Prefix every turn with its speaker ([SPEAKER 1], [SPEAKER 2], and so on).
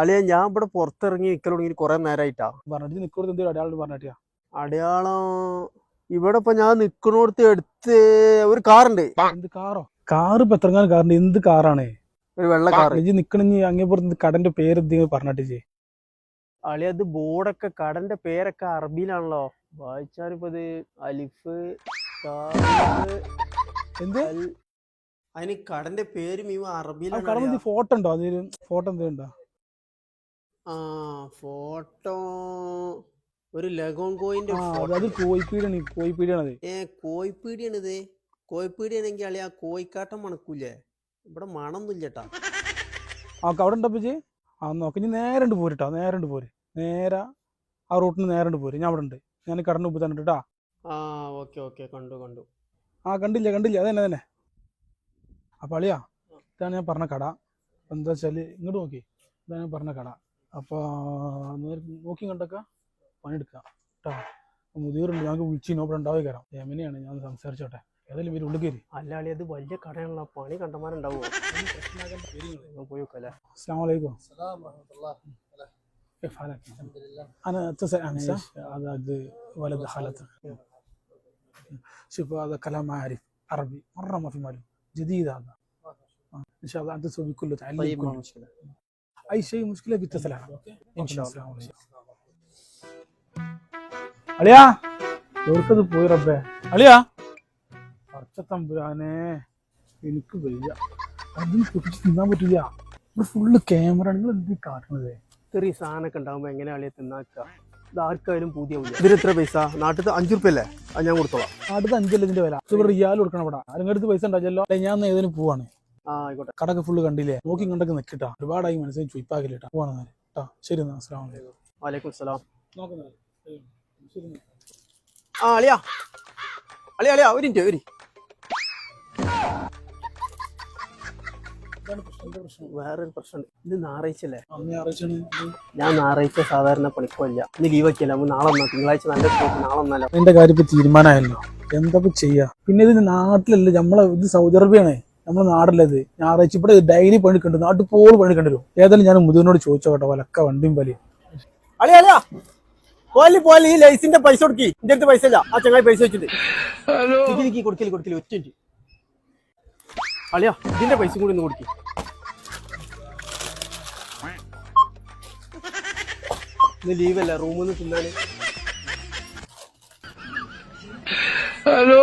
[SPEAKER 1] അളിയ ഞാൻ ഇവിടെ പുറത്തിറങ്ങി നിൽക്കൽ തുടങ്ങി കുറെ നേരമായിട്ടാ.
[SPEAKER 2] പറഞ്ഞിട്ട് നിൽക്കുന്നത് എന്തെങ്കിലും അടയാളം പറഞ്ഞിട്ടാ?
[SPEAKER 1] അടയാളം ഇവിടെ ഇപ്പൊ ഞാൻ നിക്കണോടത്ത് എടുത്ത് ഒരു കാറുണ്ട്.
[SPEAKER 2] എന്ത് കാറോ? കാറ് ഇപ്പൊ എത്രങ്ങാനും കാറുണ്ട്. എന്ത് കാറാണ്?
[SPEAKER 1] ഒരു വെള്ള കാറ്.
[SPEAKER 2] ഇജ്ജ് നിക്കണെങ്കി അങ്ങേപ്പുറത്ത് കടന്റെ പേര് എന്തെങ്കിലും പറഞ്ഞിട്ടേ.
[SPEAKER 1] അളിയ അത് ബോർഡൊക്കെ കടന്റെ പേരൊക്കെ അറബിയിലാണല്ലോ. വായിച്ചാലിപ്പോ ഇത് അലിഫ്
[SPEAKER 2] എന്ത്?
[SPEAKER 1] അതിന് കടന്റെ പേര് അറബിയിലാണ്.
[SPEAKER 2] കടന്ന് ഫോട്ടോ ഉണ്ടോ? അതിൽ ഫോട്ടോ എന്തെങ്കിലും ഉണ്ടോ?
[SPEAKER 1] ആ ഫോട്ടോ ഒരു ലഗോൺ കോയിന്റെ
[SPEAKER 2] അത് കോയിപ്പീടിയാണ്. കോയിപ്പീടിയാണത്.
[SPEAKER 1] കോയിപ്പീടിയാണിത്. കോയിപ്പീടിയാണെങ്കിൽ അളിയ കോയിക്കാട്ടം മണക്കൂലേ? ഇവിടെ മണൊന്നുമില്ല ചേട്ടാ.
[SPEAKER 2] അവിടെ ഉണ്ടപ്പച്ചി. നോക്കി നീ നേരെ പോരിട്ടോ. നേരെ പോര്. നേരെ ആ റൂട്ടിന് നേരെ പോര്. ഞാൻ അവിടെ ഉണ്ട്. ഞാൻ കടന്നു മുമ്പ് തന്നെ കേട്ടാ.
[SPEAKER 1] ഓക്കെ കണ്ടു.
[SPEAKER 2] കണ്ടില്ല അതന്നെ. അപ്പൊ അളിയാ, ഇതാണ് ഞാൻ പറഞ്ഞ കട. എന്താ വെച്ചാല് ഇങ്ങോട്ട് നോക്കി. ഇതാണ് ഞാൻ പറഞ്ഞ കട. അപ്പൊ നോക്കി കണ്ടൊക്കെ പണിയെടുക്കാം കേട്ടോ. മുതിരുണ്ട്. ഞങ്ങൾക്ക് വിളിച്ചിനോ ഇവിടെ ഉണ്ടാവുക കയറാം. എങ്ങനെയാണ് ഞാൻ സംസാരിച്ചോട്ടെ. ഏതായാലും ഇവര് ഉള്ളിൽ കയറി.
[SPEAKER 1] അല്ല അളി അത് വലിയ കടയാണല്ലോ. പണി കണ്ടമാനുണ്ടാവോ? പോയി നോക്കല്ലേ.
[SPEAKER 2] അസ്സലാമു അലൈക്കും. كيف حالك؟ أنا أتصل أمس هذا ولد خالتك. شوف هذا كلام عارف عربي مرة ما في ماله جديد هذا. إن شاء الله أنت تسوي كله تعلم.
[SPEAKER 1] طيب ما مشكلة.
[SPEAKER 2] أي شيء مشكلة بيتصل عليك. إن شاء الله. عليا يركض بوي ربه. عليا അർച്ചത്തമ്പുരാനെ എനിക്ക് വയ്യ. അതും കുറിച്ച് തിന്നാൻ പറ്റില്ല. ഇവിടെ ഫുള്ള് ക്യാമറ. നിങ്ങൾ എന്ത് കാട്ടണത്?
[SPEAKER 1] ചെറിയ സാധനമൊക്കെ ഉണ്ടാകുമ്പോ എങ്ങനെ അളിയെ തിന്നാക്കുക? ഇത് ആർക്കായാലും പൂതിയാവില്ല. ഇതിന് എത്ര പൈസ? നാട്ടിൽ 5 റുപ്യ അല്ലേ? അത് ഞാൻ കൊടുത്തോളാം.
[SPEAKER 2] അടുത്ത 5 ഇതിന്റെ വില. ഇവിടെ റിയാൽ കൊടുക്കണം. ഇവിടെ ആരെങ്കിലും പൈസ ഉണ്ടാച്ചല്ലോ. ഞാൻ ഏതിനും പോവാണ്.
[SPEAKER 1] ആയിക്കോട്ടെ.
[SPEAKER 2] കടക്ക് ഫുള്ള് കണ്ടില്ലേ? നോക്കി കണ്ടൊക്കെ നിൽക്കിട്ടാ. ഒരുപാടായി മനസ്സിൽ ചുയിപ്പാക്കില്ലേട്ടാ. പോവാണ് കേട്ടോ. ശരി എന്നാ. അസ്സലാമു അലൈക്കും.
[SPEAKER 1] വലൈക്കും സലാം.
[SPEAKER 2] നോക്കുന്നത്
[SPEAKER 1] അളിയാ ഒരു മിനിറ്റ് വരി. വേറൊരു പ്രശ്നമുണ്ട്. ഇത് ഞായറാഴ്ചല്ലേ? ഞാൻ ഞായറാഴ്ച സാധാരണ പണിക്കല്ല. ഇന്ന് ലീവ് ആക്കിയല്ല. നാളെ ഒന്നാ തിങ്കളാഴ്ച നല്ല നാളെ ഒന്നല്ല.
[SPEAKER 2] എന്റെ കാര്യം ഇപ്പൊ തീരുമാനമായല്ലോ. എന്താ ചെയ്യാ? പിന്നെ ഇത് നാട്ടിലല്ലേ. നമ്മളെ ഇത് സൗദി അറേബ്യയാണ്. നമ്മളെ നാടല്ലത്. ഞായറാഴ്ച ഇവിടെ ഡെയിലി പണിക്കണ്ട്. നാട്ടിൽ പോലും പണിക്കണ്ടു. ഏതായാലും ഞാൻ മുതിർന്നോട് ചോദിച്ചോ കേട്ടോ. വലക്ക വണ്ടിയും വലിയ
[SPEAKER 1] അളിയാ പോലെ ഈ ലൈസിന്റെ പൈസ കൊടുക്കി. എന്റെ അടുത്ത് പൈസ ഇല്ല. ആ ചങ്ങായി പൈസ വെച്ചിട്ട് കൊടുക്കല് ഒറ്റ അളിയാ ഇതിന്റെ പൈസ കൂടി ഒന്ന് കൊടുക്കി. ഇന്ന് ലീവല്ല. റൂമിൽ നിന്ന് തിന്നാല്. ഹലോ